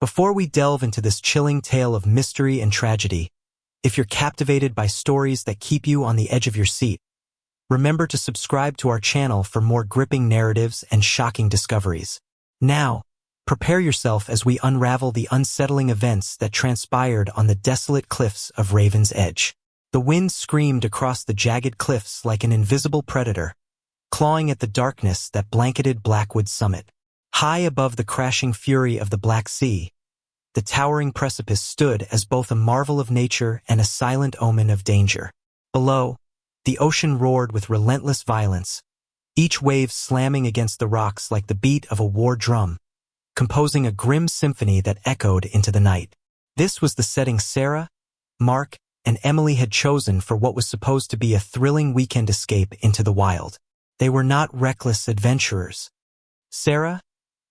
Before we delve into this chilling tale of mystery and tragedy, if you're captivated by stories that keep you on the edge of your seat, remember to subscribe to our channel for more gripping narratives and shocking discoveries. Now, prepare yourself as we unravel the unsettling events that transpired on the desolate cliffs of Raven's Edge. The wind screamed across the jagged cliffs like an invisible predator, clawing at the darkness that blanketed Blackwood's summit. High above the crashing fury of the Black Sea, the towering precipice stood as both a marvel of nature and a silent omen of danger. Below, the ocean roared with relentless violence, each wave slamming against the rocks like the beat of a war drum, composing a grim symphony that echoed into the night. This was the setting Sarah, Mark, and Emily had chosen for what was supposed to be a thrilling weekend escape into the wild. They were not reckless adventurers. Sarah,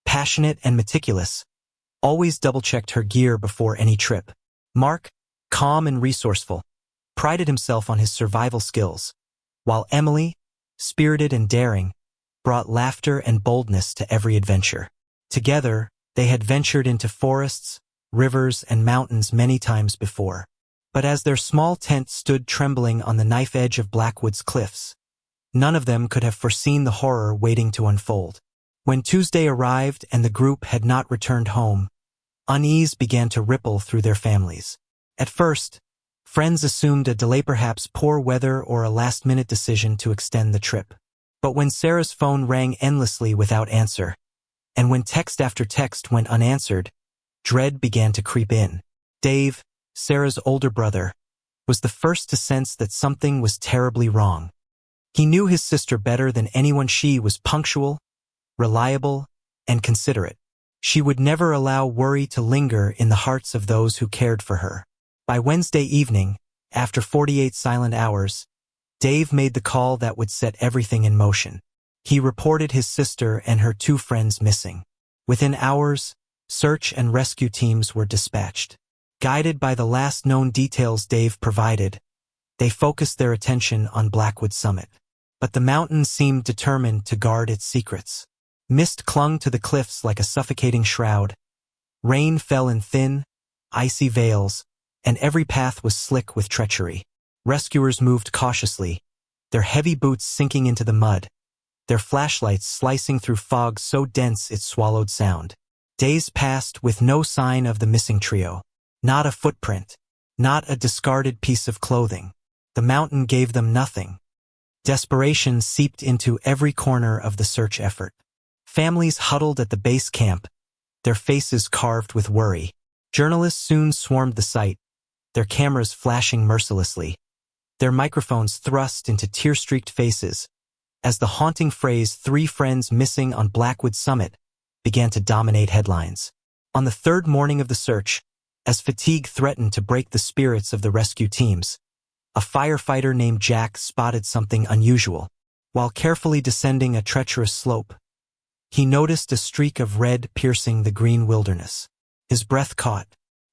passionate and meticulous, always double-checked her gear before any trip. Mark, calm and resourceful, prided himself on his survival skills, while Emily, spirited and daring, brought laughter and boldness to every adventure. Together, they had ventured into forests, rivers, and mountains many times before. But as their small tent stood trembling on the knife edge of Blackwood's cliffs, none of them could have foreseen the horror waiting to unfold. When Tuesday arrived and the group had not returned home, unease began to ripple through their families. At first, friends assumed a delay, perhaps poor weather or a last-minute decision to extend the trip. But when Sarah's phone rang endlessly without answer, and when text after text went unanswered, dread began to creep in. Dave, Sarah's older brother, was the first to sense that something was terribly wrong. He knew his sister better than anyone. She was punctual, reliable, and considerate. She would never allow worry to linger in the hearts of those who cared for her. By Wednesday evening, after 48 silent hours, Dave made the call that would set everything in motion. He reported his sister and her two friends missing. Within hours, search and rescue teams were dispatched. Guided by the last known details Dave provided, they focused their attention on Blackwood Summit. But the mountain seemed determined to guard its secrets. Mist clung to the cliffs like a suffocating shroud. Rain fell in thin, icy veils, and every path was slick with treachery. Rescuers moved cautiously, their heavy boots sinking into the mud, their flashlights slicing through fog so dense it swallowed sound. Days passed with no sign of the missing trio. Not a footprint, not a discarded piece of clothing. The mountain gave them nothing. Desperation seeped into every corner of the search effort. Families huddled at the base camp, their faces carved with worry. Journalists soon swarmed the site, their cameras flashing mercilessly, their microphones thrust into tear-streaked faces, as the haunting phrase "3 friends missing on Blackwood Summit" began to dominate headlines. On the third morning of the search, as fatigue threatened to break the spirits of the rescue teams, a firefighter named Jack spotted something unusual. While carefully descending a treacherous slope, he noticed a streak of red piercing the green wilderness. His breath caught.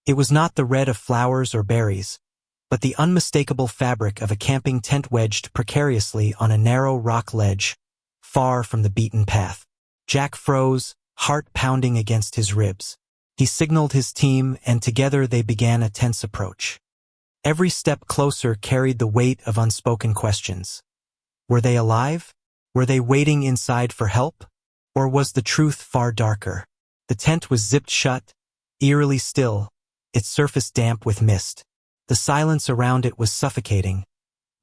It was not the red of flowers or berries, but the unmistakable fabric of a camping tent wedged precariously on a narrow rock ledge, far from the beaten path. Jack froze, heart pounding against his ribs. He signaled his team, and together they began a tense approach. Every step closer carried the weight of unspoken questions. Were they alive? Were they waiting inside for help? Or was the truth far darker? The tent was zipped shut, eerily still, its surface damp with mist. The silence around it was suffocating,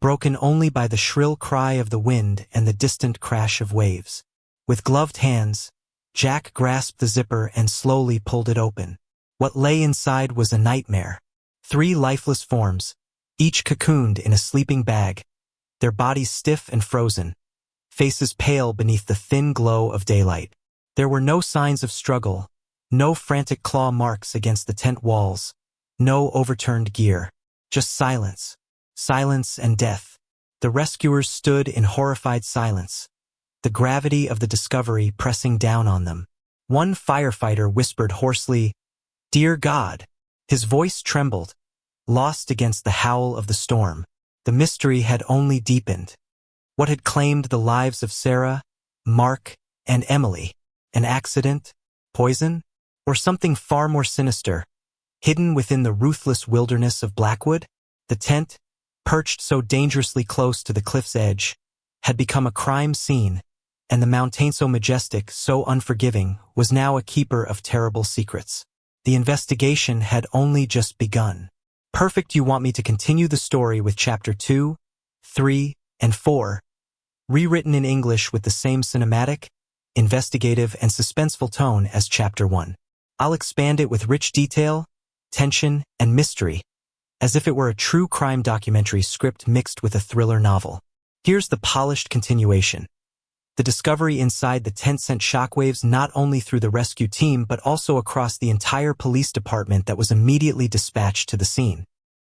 broken only by the shrill cry of the wind and the distant crash of waves. With gloved hands, Jack grasped the zipper and slowly pulled it open. What lay inside was a nightmare. 3 lifeless forms, each cocooned in a sleeping bag, their bodies stiff and frozen, faces pale beneath the thin glow of daylight. There were no signs of struggle, no frantic claw marks against the tent walls, no overturned gear, just silence. Silence and death. The rescuers stood in horrified silence, the gravity of the discovery pressing down on them. One firefighter whispered hoarsely, "Dear God." His voice trembled, lost against the howl of the storm. The mystery had only deepened. What had claimed the lives of Sarah, Mark, and Emily? An accident? Poison? Or something far more sinister, hidden within the ruthless wilderness of Blackwood? The tent, perched so dangerously close to the cliff's edge, had become a crime scene, and the mountain so majestic, so unforgiving, was now a keeper of terrible secrets. The investigation had only just begun. Perfect. You want me to continue the story with Chapter 2, 3, and 4, rewritten in English with the same cinematic, investigative, and suspenseful tone as Chapter 1. I'll expand it with rich detail, tension, and mystery, as if it were a true crime documentary script mixed with a thriller novel. Here's the polished continuation. The discovery inside the tent sent shockwaves not only through the rescue team but also across the entire police department that was immediately dispatched to the scene.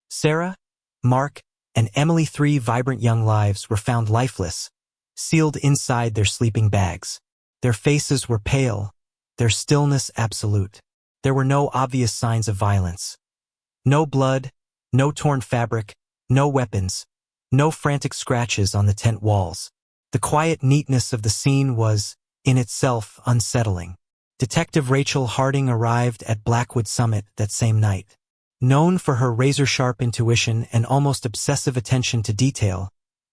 Sarah, Mark, and Emily, 3 vibrant young lives, were found lifeless, sealed inside their sleeping bags. Their faces were pale, their stillness absolute. There were no obvious signs of violence. No blood, no torn fabric, no weapons, no frantic scratches on the tent walls. The quiet neatness of the scene was, in itself, unsettling. Detective Rachel Harding arrived at Blackwood Summit that same night. Known for her razor-sharp intuition and almost obsessive attention to detail,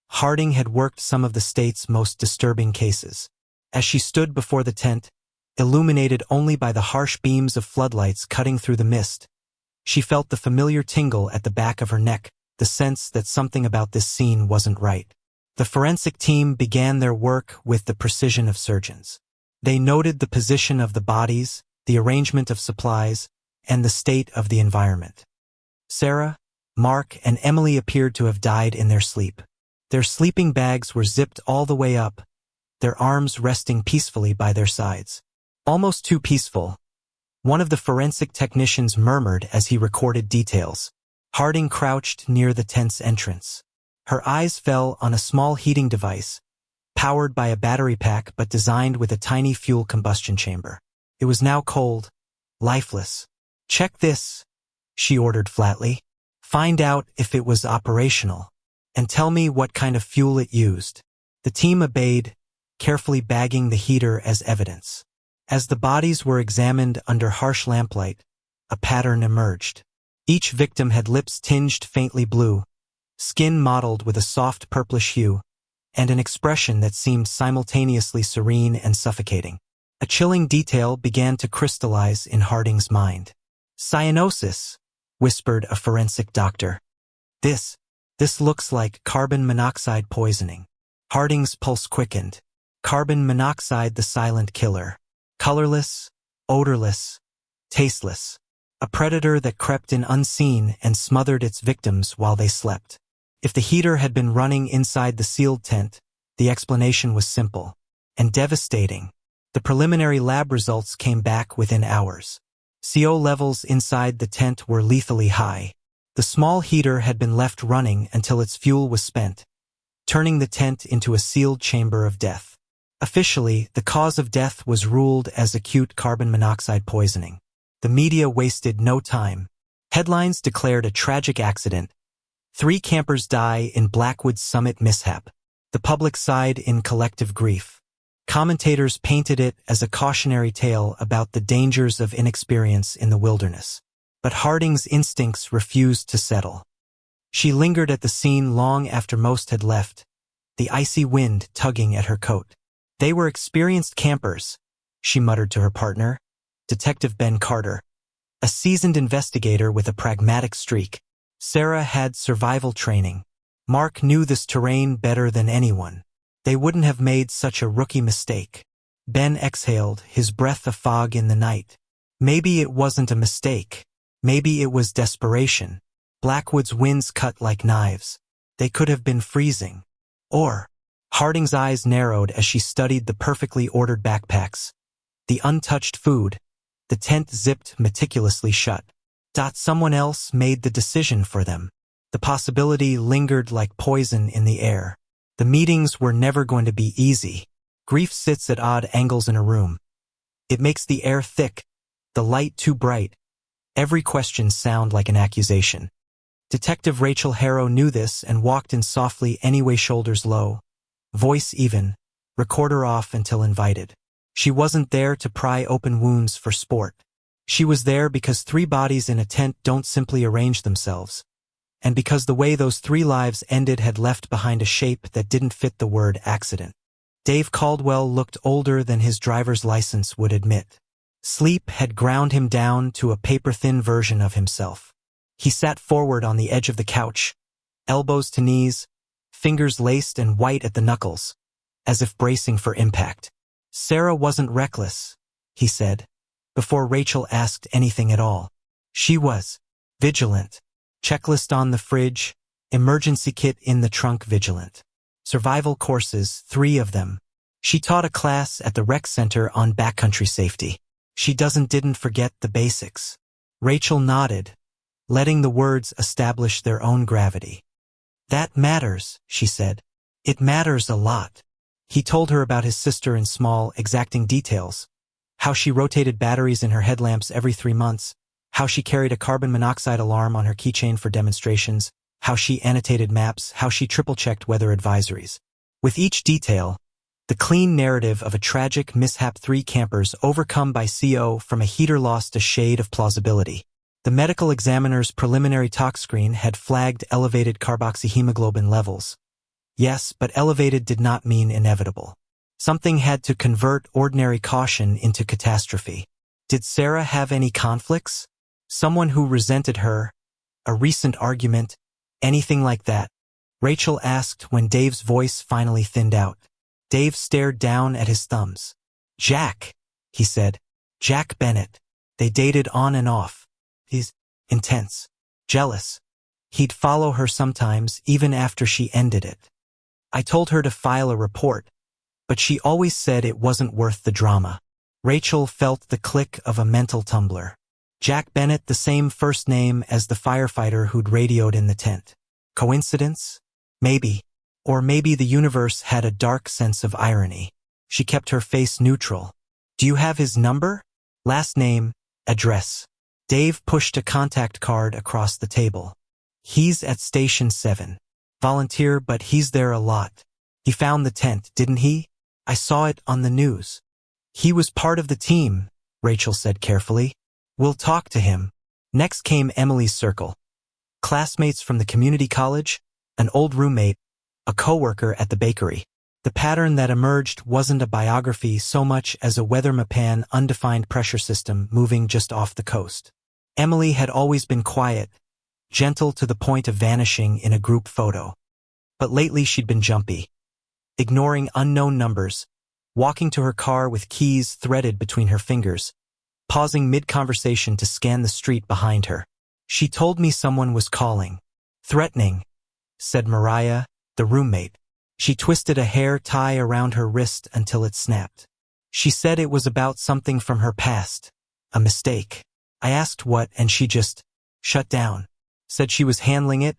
Harding had worked some of the state's most disturbing cases. As she stood before the tent, illuminated only by the harsh beams of floodlights cutting through the mist, she felt the familiar tingle at the back of her neck, the sense that something about this scene wasn't right. The forensic team began their work with the precision of surgeons. They noted the position of the bodies, the arrangement of supplies, and the state of the environment. Sarah, Mark, and Emily appeared to have died in their sleep. Their sleeping bags were zipped all the way up, their arms resting peacefully by their sides. Almost too peaceful, one of the forensic technicians murmured as he recorded details. Harding crouched near the tent's entrance. Her eyes fell on a small heating device, powered by a battery pack but designed with a tiny fuel combustion chamber. It was now cold, lifeless. "Check this," she ordered flatly. "Find out if it was operational, and tell me what kind of fuel it used." The team obeyed, carefully bagging the heater as evidence. As the bodies were examined under harsh lamplight, a pattern emerged. Each victim had lips tinged faintly blue, skin mottled with a soft purplish hue, and an expression that seemed simultaneously serene and suffocating. A chilling detail began to crystallize in Harding's mind. "Cyanosis," whispered a forensic doctor. This looks like carbon monoxide poisoning." Harding's pulse quickened. Carbon monoxide, the silent killer. Colorless, odorless, tasteless. A predator that crept in unseen and smothered its victims while they slept. If the heater had been running inside the sealed tent, the explanation was simple and devastating. The preliminary lab results came back within hours. CO levels inside the tent were lethally high. The small heater had been left running until its fuel was spent, turning the tent into a sealed chamber of death. Officially, the cause of death was ruled as acute carbon monoxide poisoning. The media wasted no time. Headlines declared a tragic accident. 3 campers die in Blackwood Summit mishap. The public sighed in collective grief. Commentators painted it as a cautionary tale about the dangers of inexperience in the wilderness. But Harding's instincts refused to settle. She lingered at the scene long after most had left, the icy wind tugging at her coat. "They were experienced campers," she muttered to her partner, Detective Ben Carter, a seasoned investigator with a pragmatic streak. Sarah had survival training. Mark knew this terrain better than anyone. They wouldn't have made such a rookie mistake. Ben exhaled, his breath a fog in the night. Maybe it wasn't a mistake. Maybe it was desperation. Blackwood's winds cut like knives. They could have been freezing. Or, Harding's eyes narrowed as she studied the perfectly ordered backpacks, the untouched food, the tent zipped meticulously shut. Someone else made the decision for them. The possibility lingered like poison in the air. The meetings were never going to be easy. Grief sits at odd angles in a room. It makes the air thick, the light too bright. Every question sound like an accusation. Detective Rachel Harrow knew this and walked in softly anyway, shoulders low, voice even, recorder off until invited. She wasn't there to pry open wounds for sport. She was there because 3 bodies in a tent don't simply arrange themselves, and because the way those 3 lives ended had left behind a shape that didn't fit the word accident. Dave Caldwell looked older than his driver's license would admit. Sleep had ground him down to a paper-thin version of himself. He sat forward on the edge of the couch, elbows to knees, fingers laced and white at the knuckles, as if bracing for impact. Sarah wasn't reckless, he said, before Rachel asked anything at all. She was vigilant. Checklist on the fridge, emergency kit in the trunk vigilant. Survival courses, 3 of them. She taught a class at the rec center on backcountry safety. She didn't forget the basics. Rachel nodded, letting the words establish their own gravity. That matters, she said. It matters a lot. He told her about his sister in small, exacting details. How she rotated batteries in her headlamps every 3 months, how she carried a carbon monoxide alarm on her keychain for demonstrations, how she annotated maps, how she triple-checked weather advisories. With each detail, the clean narrative of a tragic mishap, 3 campers overcome by CO from a heater lost a shade of plausibility. The medical examiner's preliminary tox screen had flagged elevated carboxyhemoglobin levels. Yes, but elevated did not mean inevitable. Something had to convert ordinary caution into catastrophe. Did Sarah have any conflicts? Someone who resented her? A recent argument? Anything like that? Rachel asked when Dave's voice finally thinned out. Dave stared down at his thumbs. Jack, he said. Jack Bennett. They dated on and off. He's intense. Jealous. He'd follow her sometimes, even after she ended it. I told her to file a report, but she always said it wasn't worth the drama. Rachel felt the click of a mental tumbler. Jack Bennett, the same first name as the firefighter who'd radioed in the tent. Coincidence? Maybe. Or maybe the universe had a dark sense of irony. She kept her face neutral. Do you have his number? Last name, address. Dave pushed a contact card across the table. He's at Station 7. Volunteer, but he's there a lot. He found the tent, didn't he? I saw it on the news. He was part of the team, Rachel said carefully. We'll talk to him. Next came Emily's circle. Classmates from the community college, an old roommate, a coworker at the bakery. The pattern that emerged wasn't a biography so much as a weather map, undefined pressure system moving just off the coast. Emily had always been quiet, gentle to the point of vanishing in a group photo. But lately she'd been jumpy, ignoring unknown numbers, walking to her car with keys threaded between her fingers, pausing mid-conversation to scan the street behind her. She told me someone was calling. Threatening, said Mariah, the roommate. She twisted a hair tie around her wrist until it snapped. She said it was about something from her past, a mistake. I asked what, and she just shut down. Said she was handling it,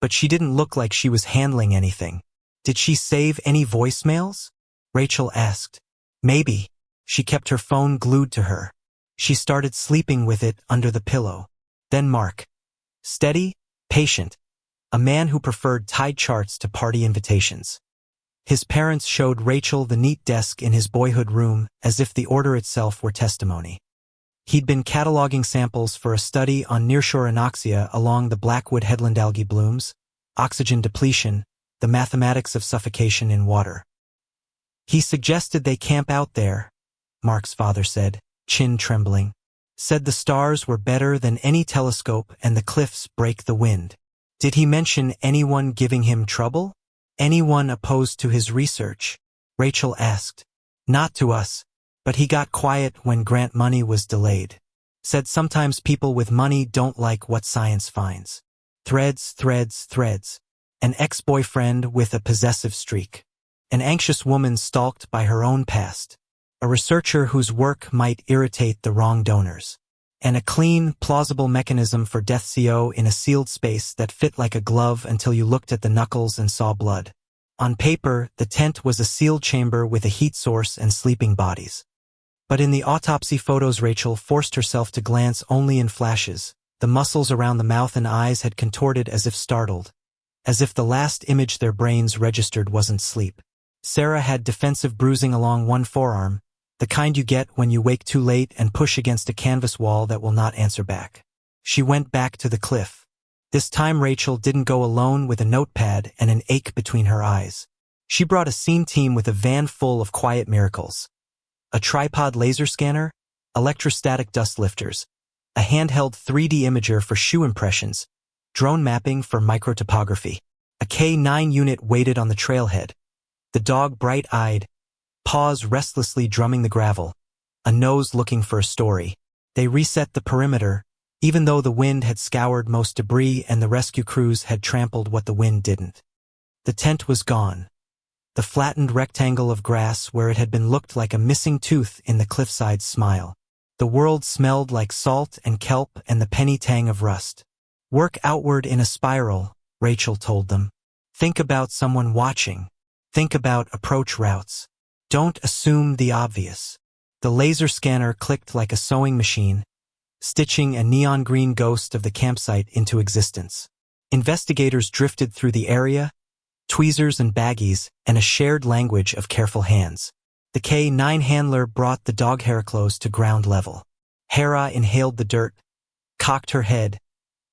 but she didn't look like she was handling anything. Did she save any voicemails? Rachel asked. Maybe. She kept her phone glued to her. She started sleeping with it under the pillow. Then Mark. Steady, patient. A man who preferred tide charts to party invitations. His parents showed Rachel the neat desk in his boyhood room as if the order itself were testimony. He'd been cataloging samples for a study on nearshore anoxia along the Blackwood headland algae blooms, oxygen depletion, the mathematics of suffocation in water. He suggested they camp out there, Mark's father said, chin trembling. Said the stars were better than any telescope and the cliffs break the wind. Did he mention anyone giving him trouble? Anyone opposed to his research? Rachel asked. Not to us, but he got quiet when grant money was delayed. Said sometimes people with money don't like what science finds. Threads. An ex-boyfriend with a possessive streak. An anxious woman stalked by her own past. A researcher whose work might irritate the wrong donors. And a clean, plausible mechanism for death CO in a sealed space that fit like a glove until you looked at the knuckles and saw blood. On paper, the tent was a sealed chamber with a heat source and sleeping bodies. But in the autopsy photos Rachel forced herself to glance only in flashes. The muscles around the mouth and eyes had contorted as if startled. As if the last image their brains registered wasn't sleep. Sarah had defensive bruising along one forearm, The kind you get when you wake too late and push against a canvas wall that will not answer back. She went back to the cliff. This time Rachel didn't go alone with a notepad and an ache between her eyes. She brought a scene team with a van full of quiet miracles. A tripod laser scanner, electrostatic dust lifters, a handheld 3D imager for shoe impressions, drone mapping for microtopography. A K9 unit waited on the trailhead, the dog bright-eyed, paws restlessly drumming the gravel, a nose looking for a story. They reset the perimeter, even though the wind had scoured most debris and the rescue crews had trampled what the wind didn't. The tent was gone. The flattened rectangle of grass where it had been looked like a missing tooth in the Cliffside smile. The world smelled like salt and kelp and the penny tang of rust. Work outward in a spiral, Rachel told them. Think about someone watching. Think about approach routes. Don't assume the obvious. The laser scanner clicked like a sewing machine, stitching a neon green ghost of the campsite into existence. Investigators drifted through the area, tweezers and baggies, and a shared language of careful hands. The K9 handler brought the dog hair close to ground level. Hera inhaled the dirt, cocked her head,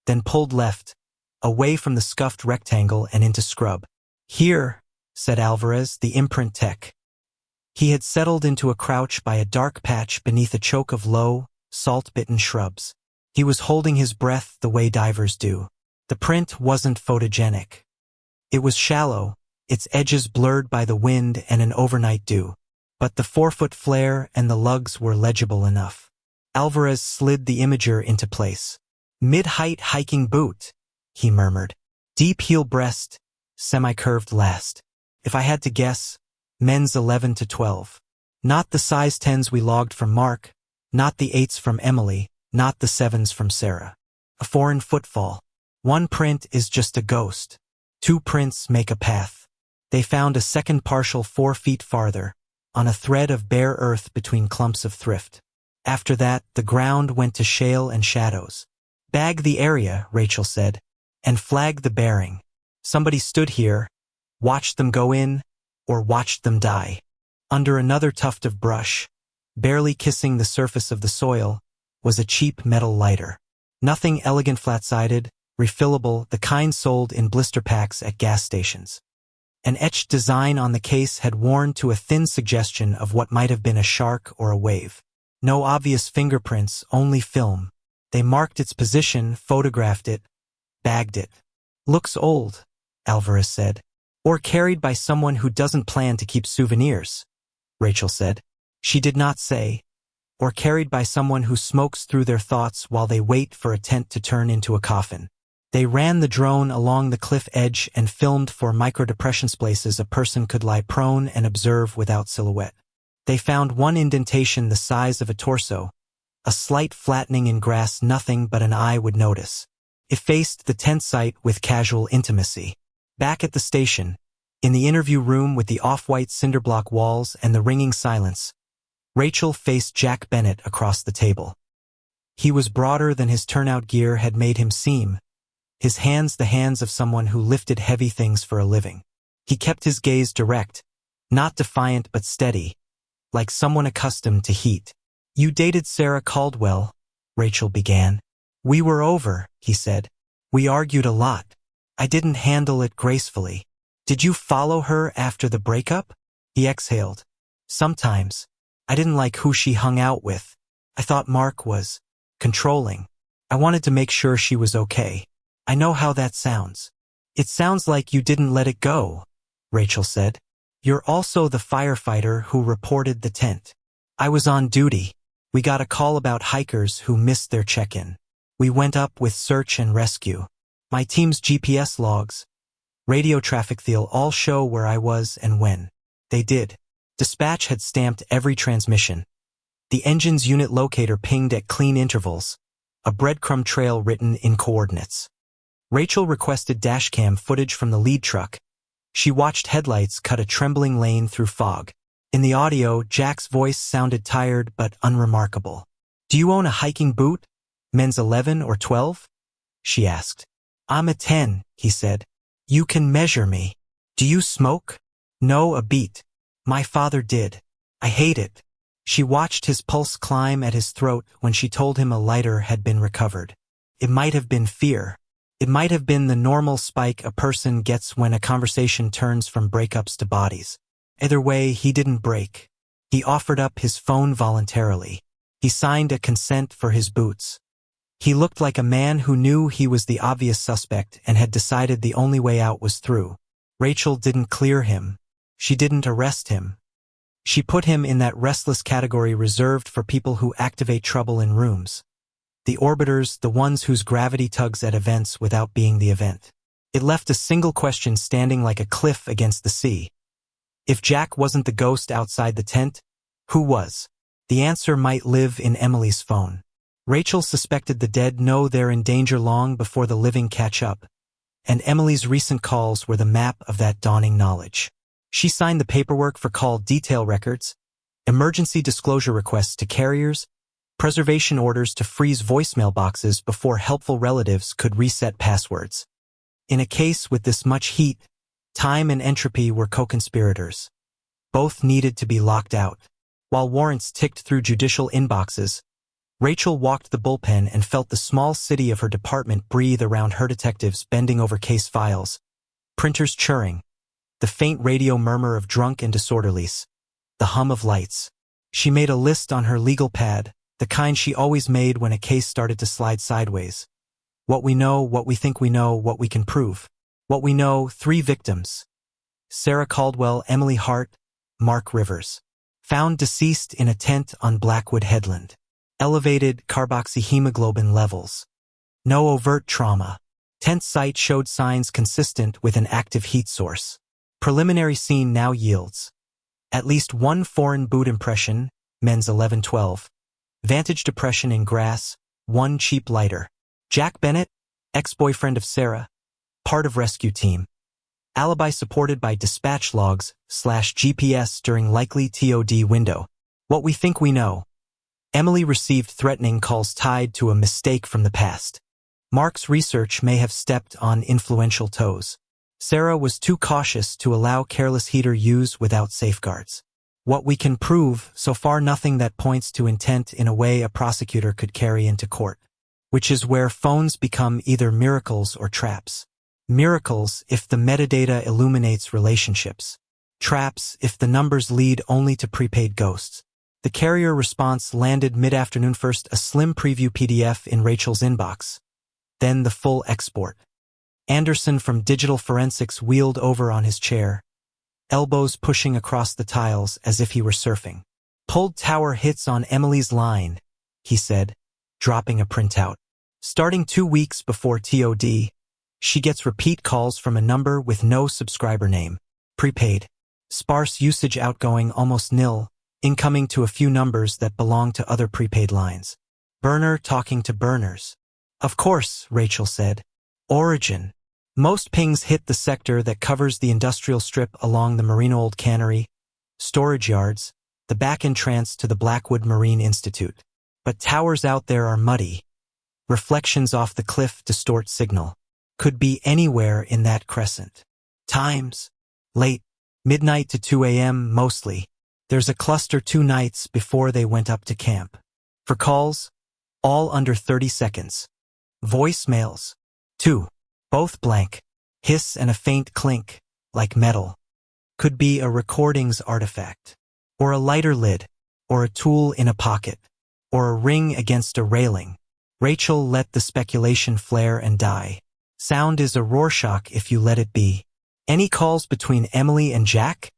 then pulled left, away from the scuffed rectangle and into scrub. Here, said Alvarez, the imprint tech. He had settled into a crouch by a dark patch beneath a choke of low, salt-bitten shrubs. He was holding his breath the way divers do. The print wasn't photogenic. It was shallow, its edges blurred by the wind and an overnight dew. But the 4-foot flare and the lugs were legible enough. Alvarez slid the imager into place. Mid-height hiking boot, he murmured. Deep heel breast, semi-curved last. If I had to guess, men's 11 to 12. Not the size 10s we logged from Mark, not the 8s from Emily, not the 7s from Sarah. A foreign footfall. One print is just a ghost. 2 prints make a path. They found a second partial 4 feet farther, on a thread of bare earth between clumps of thrift. After that, the ground went to shale and shadows. Bag the area, Rachel said, and flag the bearing. Somebody stood here, watched them go in, or watched them die. Under another tuft of brush, barely kissing the surface of the soil, was a cheap metal lighter. Nothing elegant, flat-sided, refillable, the kind sold in blister packs at gas stations. An etched design on the case had worn to a thin suggestion of what might have been a shark or a wave. No obvious fingerprints, only film. They marked its position, photographed it, bagged it. Looks old, Alvarez said. Or carried by someone who doesn't plan to keep souvenirs, Rachel said. She did not say. Or carried by someone who smokes through their thoughts while they wait for a tent to turn into a coffin. They ran the drone along the cliff edge and filmed for microdepression places a person could lie prone and observe without silhouette. They found one indentation the size of a torso, a slight flattening in grass nothing but an eye would notice. It faced the tent site with casual intimacy. Back at the station, in the interview room with the off-white cinderblock walls and the ringing silence, Rachel faced Jack Bennett across the table. He was broader than his turnout gear had made him seem, his hands the hands of someone who lifted heavy things for a living. He kept his gaze direct, not defiant but steady, like someone accustomed to heat. You dated Sarah Caldwell, Rachel began. We were over, he said. We argued a lot. I didn't handle it gracefully. Did you follow her after the breakup? He exhaled. Sometimes. I didn't like who she hung out with. I thought Mark was controlling. I wanted to make sure she was okay. I know how that sounds. It sounds like you didn't let it go, Rachel said. You're also the firefighter who reported the tent. I was on duty. We got a call about hikers who missed their check-in. We went up with search and rescue. My team's GPS logs, radio traffic they'll all show where I was and when. They did. Dispatch had stamped every transmission. The engine's unit locator pinged at clean intervals, a breadcrumb trail written in coordinates. Rachel requested dashcam footage from the lead truck. She watched headlights cut a trembling lane through fog. In the audio, Jack's voice sounded tired but unremarkable. Do you own a hiking boot? Men's 11 or 12? She asked. I'm a 10, he said. You can measure me. Do you smoke? No, a beat. My father did. I hate it. She watched his pulse climb at his throat when she told him a lighter had been recovered. It might have been fear. It might have been the normal spike a person gets when a conversation turns from breakups to bodies. Either way, he didn't break. He offered up his phone voluntarily. He signed a consent for his boots. He looked like a man who knew he was the obvious suspect and had decided the only way out was through. Rachel didn't clear him. She didn't arrest him. She put him in that restless category reserved for people who activate trouble in rooms. The orbiters, the ones whose gravity tugs at events without being the event. It left a single question standing like a cliff against the sea. If Jack wasn't the ghost outside the tent, who was? The answer might live in Emily's phone. Rachel suspected the dead know they're in danger long before the living catch up, and Emily's recent calls were the map of that dawning knowledge. She signed the paperwork for call detail records, emergency disclosure requests to carriers, preservation orders to freeze voicemail boxes before helpful relatives could reset passwords. In a case with this much heat, time and entropy were co-conspirators. Both needed to be locked out. While warrants ticked through judicial inboxes, Rachel walked the bullpen and felt the small city of her department breathe around her detectives bending over case files, printers churring, the faint radio murmur of drunk and disorderlies, the hum of lights. She made a list on her legal pad, the kind she always made when a case started to slide sideways. What we know, what we think we know, what we can prove. What we know, 3 victims. Sarah Caldwell, Emily Hart, Mark Rivers. Found deceased in a tent on Blackwood Headland. Elevated carboxyhemoglobin levels. No overt trauma. Tent site showed signs consistent with an active heat source. Preliminary scene now yields. At least 1 foreign boot impression, men's 11-12. Vantage depression in grass, 1 cheap lighter. Jack Bennett, ex-boyfriend of Sarah, part of rescue team. Alibi supported by dispatch logs / GPS during likely TOD window. What we think we know. Emily received threatening calls tied to a mistake from the past. Mark's research may have stepped on influential toes. Sarah was too cautious to allow careless heater use without safeguards. What we can prove, so far nothing that points to intent in a way a prosecutor could carry into court. Which is where phones become either miracles or traps. Miracles if the metadata illuminates relationships. Traps if the numbers lead only to prepaid ghosts. The carrier response landed mid-afternoon, first a slim preview PDF in Rachel's inbox. Then the full export. Anderson from Digital Forensics wheeled over on his chair, elbows pushing across the tiles as if he were surfing. Pulled tower hits on Emily's line, he said, dropping a printout. Starting 2 weeks before TOD, she gets repeat calls from a number with no subscriber name. Prepaid. Sparse usage, outgoing almost nil, incoming to a few numbers that belong to other prepaid lines. Burner talking to burners. Of course, Rachel said. Origin. Most pings hit the sector that covers the industrial strip along the Marine Old Cannery, storage yards, the back entrance to the Blackwood Marine Institute. But towers out there are muddy. Reflections off the cliff distort signal. Could be anywhere in that crescent. Times. Late. Midnight to 2 a.m. mostly. There's a cluster 2 nights before they went up to camp. For calls, all under 30 seconds. Voicemails. 2. Both blank. Hiss and a faint clink, like metal. Could be a recordings artifact. Or a lighter lid. Or a tool in a pocket. Or a ring against a railing. Rachel let the speculation flare and die. Sound is a Rorschach if you let it be. Any calls between Emily and Jack?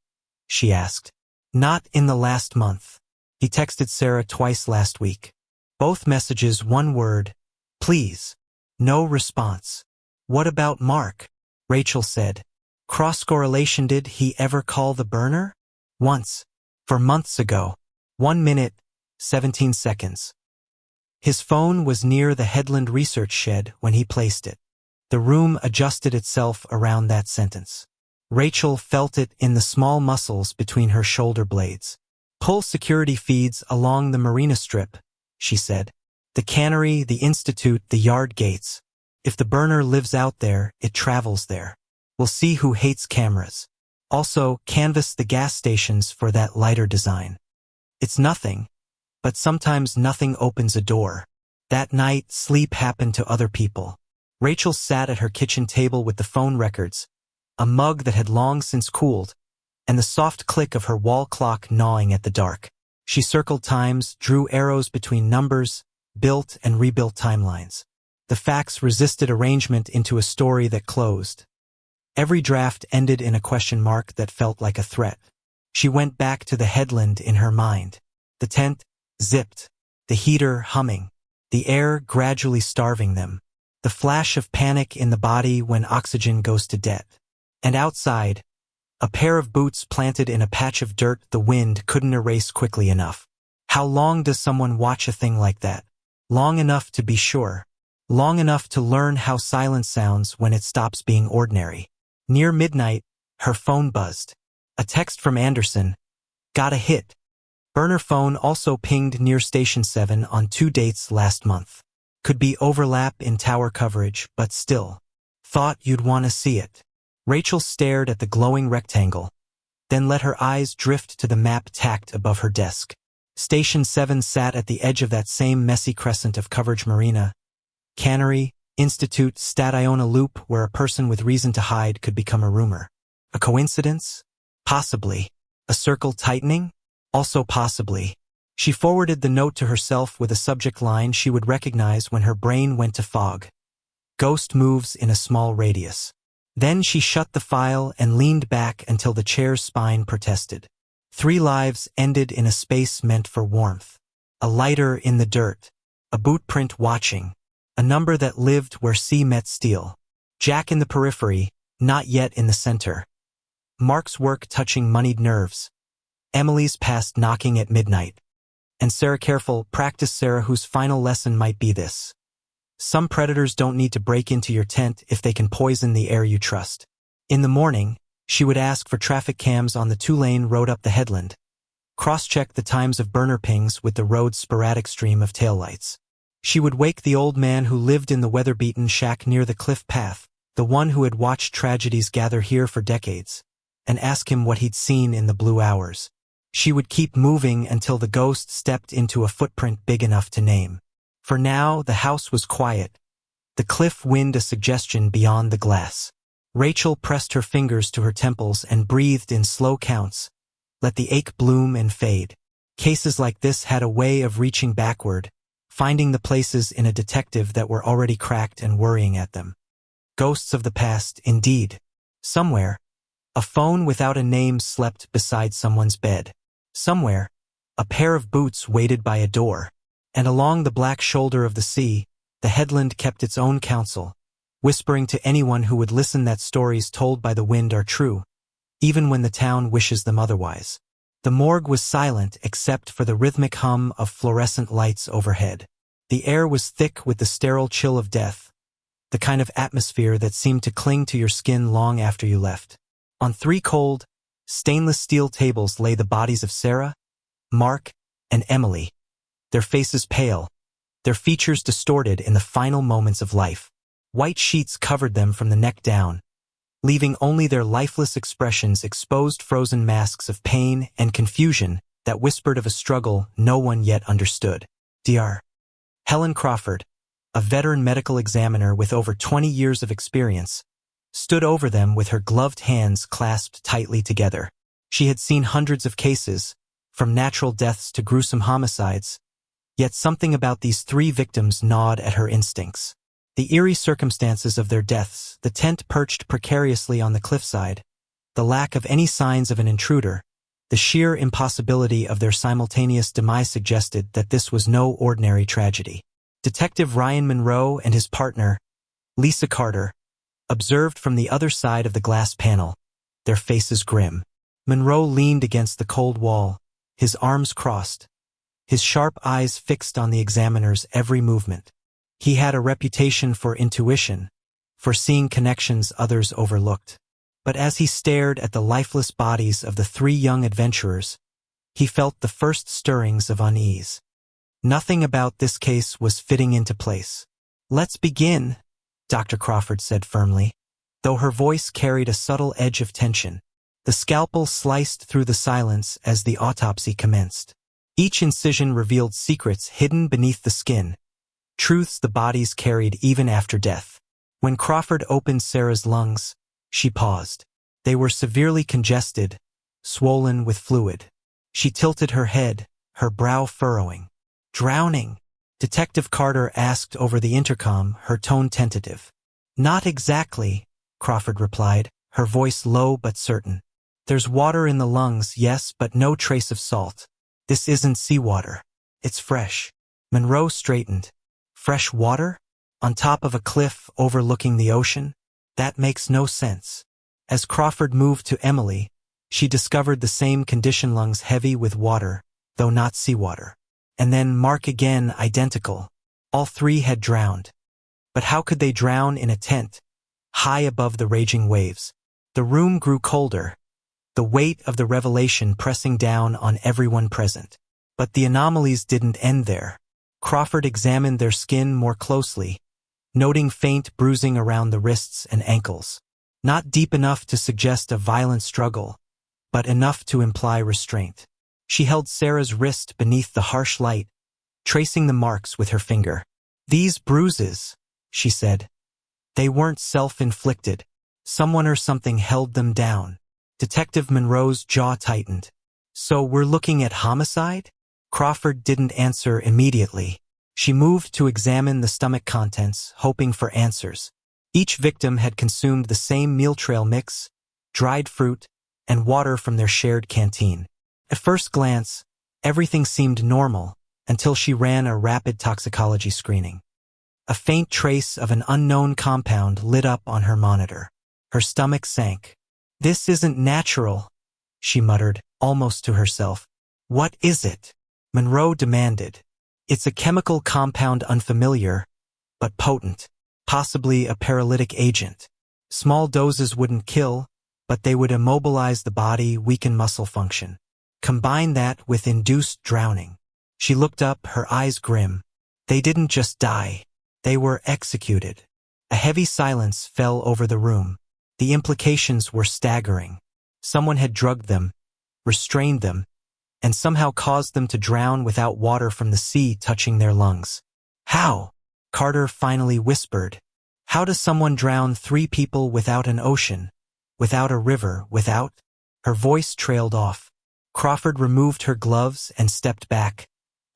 She asked. Not in the last month. He texted Sarah twice last week. Both messages 1 word. Please. No response. What about Mark? Rachel said. Cross-correlation. Did he ever call the burner? Once. For months ago. 1 minute, 17 seconds. His phone was near the Headland research shed when he placed it. The room adjusted itself around that sentence. Rachel felt it in the small muscles between her shoulder blades. Pull security feeds along the marina strip, she said. The cannery, the institute, the yard gates. If the burner lives out there, it travels there. We'll see who hates cameras. Also, canvass the gas stations for that lighter design. It's nothing, but sometimes nothing opens a door. That night, sleep happened to other people. Rachel sat at her kitchen table with the phone records, a mug that had long since cooled, and the soft click of her wall clock gnawing at the dark. She circled times, drew arrows between numbers, built and rebuilt timelines. The facts resisted arrangement into a story that closed. Every draft ended in a question mark that felt like a threat. She went back to the headland in her mind. The tent zipped, the heater humming, the air gradually starving them. The flash of panic in the body when oxygen goes to dead. And outside, a pair of boots planted in a patch of dirt the wind couldn't erase quickly enough. How long does someone watch a thing like that? Long enough to be sure. Long enough to learn how silence sounds when it stops being ordinary. Near midnight, her phone buzzed. A text from Anderson. Got a hit. Burner phone also pinged near Station 7 on 2 dates last month. Could be overlap in tower coverage, but still. Thought you'd want to see it. Rachel stared at the glowing rectangle, then let her eyes drift to the map tacked above her desk. Station 7 sat at the edge of that same messy crescent of coverage marina. Cannery, Institute, Stad-Iona Loop, where a person with reason to hide could become a rumor. A coincidence? Possibly. A circle tightening? Also possibly. She forwarded the note to herself with a subject line she would recognize when her brain went to fog. Ghost moves in a small radius. Then she shut the file and leaned back until the chair's spine protested. 3 lives ended in a space meant for warmth. A lighter in the dirt. A boot print watching. A number that lived where sea met steel. Jack in the periphery, not yet in the center. Mark's work touching moneyed nerves. Emily's past knocking at midnight. And Sarah careful, practice Sarah whose final lesson might be this. Some predators don't need to break into your tent if they can poison the air you trust. In the morning, she would ask for traffic cams on the 2-lane road up the headland. Cross-check the times of burner pings with the road's sporadic stream of taillights. She would wake the old man who lived in the weather-beaten shack near the cliff path, the one who had watched tragedies gather here for decades, and ask him what he'd seen in the blue hours. She would keep moving until the ghost stepped into a footprint big enough to name. For now, the house was quiet. The cliff wind a suggestion beyond the glass. Rachel pressed her fingers to her temples and breathed in slow counts. Let the ache bloom and fade. Cases like this had a way of reaching backward, finding the places in a detective that were already cracked and worrying at them. Ghosts of the past, indeed. Somewhere, a phone without a name slept beside someone's bed. Somewhere, a pair of boots waited by a door. And along the black shoulder of the sea, the headland kept its own counsel, whispering to anyone who would listen that stories told by the wind are true, even when the town wishes them otherwise. The morgue was silent except for the rhythmic hum of fluorescent lights overhead. The air was thick with the sterile chill of death, the kind of atmosphere that seemed to cling to your skin long after you left. On 3 cold, stainless steel tables lay the bodies of Sarah, Mark, and Emily, their faces pale, their features distorted in the final moments of life. White sheets covered them from the neck down, leaving only their lifeless expressions exposed, frozen masks of pain and confusion that whispered of a struggle no one yet understood. Dr. Helen Crawford, a veteran medical examiner with over 20 years of experience, stood over them with her gloved hands clasped tightly together. She had seen hundreds of cases, from natural deaths to gruesome homicides, yet something about these 3 victims gnawed at her instincts. The eerie circumstances of their deaths, the tent perched precariously on the cliffside, the lack of any signs of an intruder, the sheer impossibility of their simultaneous demise suggested that this was no ordinary tragedy. Detective Ryan Monroe and his partner, Lisa Carter, observed from the other side of the glass panel, their faces grim. Monroe leaned against the cold wall, his arms crossed, his sharp eyes fixed on the examiner's every movement. He had a reputation for intuition, for seeing connections others overlooked. But as he stared at the lifeless bodies of the 3 young adventurers, he felt the first stirrings of unease. Nothing about this case was fitting into place. "Let's begin," Dr. Crawford said firmly, though her voice carried a subtle edge of tension. The scalpel sliced through the silence as the autopsy commenced. Each incision revealed secrets hidden beneath the skin, truths the bodies carried even after death. When Crawford opened Sarah's lungs, she paused. They were severely congested, swollen with fluid. She tilted her head, her brow furrowing. "Drowning?" Detective Carter asked over the intercom, her tone tentative. "Not exactly," Crawford replied, her voice low but certain. "There's water in the lungs, yes, but no trace of salt. This isn't seawater. It's fresh." Monroe straightened. "Fresh water? On top of a cliff overlooking the ocean? That makes no sense." As Crawford moved to Emily, she discovered the same condition, lungs heavy with water, though not seawater. And then Mark again, identical. All three had drowned. But how could they drown in a tent, high above the raging waves? The room grew colder, the weight of the revelation pressing down on everyone present. But the anomalies didn't end there. Crawford examined their skin more closely, noting faint bruising around the wrists and ankles. Not deep enough to suggest a violent struggle, but enough to imply restraint. She held Sarah's wrist beneath the harsh light, tracing the marks with her finger. "These bruises," she said, "they weren't self-inflicted. Someone or something held them down." Detective Monroe's jaw tightened. "So we're looking at homicide?" Crawford didn't answer immediately. She moved to examine the stomach contents, hoping for answers. Each victim had consumed the same meal trail mix, dried fruit, and water from their shared canteen. At first glance, everything seemed normal until she ran a rapid toxicology screening. A faint trace of an unknown compound lit up on her monitor. Her stomach sank. "This isn't natural," she muttered, almost to herself. "What is it?" Monroe demanded. "It's a chemical compound unfamiliar, but potent. Possibly a paralytic agent. Small doses wouldn't kill, but they would immobilize the body, weaken muscle function. Combine that with induced drowning." She looked up, her eyes grim. "They didn't just die. They were executed." A heavy silence fell over the room. The implications were staggering. Someone had drugged them, restrained them, and somehow caused them to drown without water from the sea touching their lungs. "How?" Carter finally whispered. "How does someone drown 3 people without an ocean, without a river, without?" Her voice trailed off. Crawford removed her gloves and stepped back,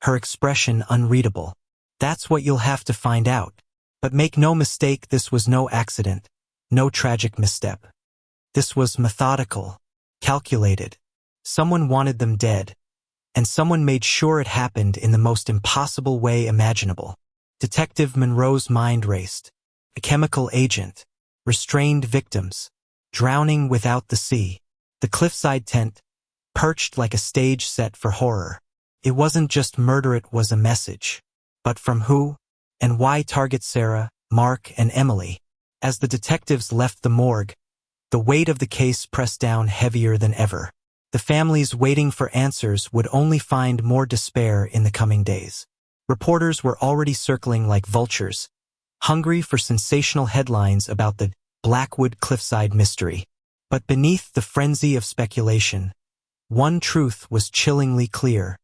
her expression unreadable. "That's what you'll have to find out. But make no mistake, this was no accident, no tragic misstep. This was methodical, calculated. Someone wanted them dead, and someone made sure it happened in the most impossible way imaginable." Detective Monroe's mind raced. A chemical agent, restrained victims, drowning without the sea. The Cliffside tent, perched like a stage set for horror. It wasn't just murder, it was a message. But from who? And why target Sarah, Mark, and Emily? As the detectives left the morgue, the weight of the case pressed down heavier than ever. The families waiting for answers would only find more despair in the coming days. Reporters were already circling like vultures, hungry for sensational headlines about the Blackwood Cliffside mystery. But beneath the frenzy of speculation, one truth was chillingly clear.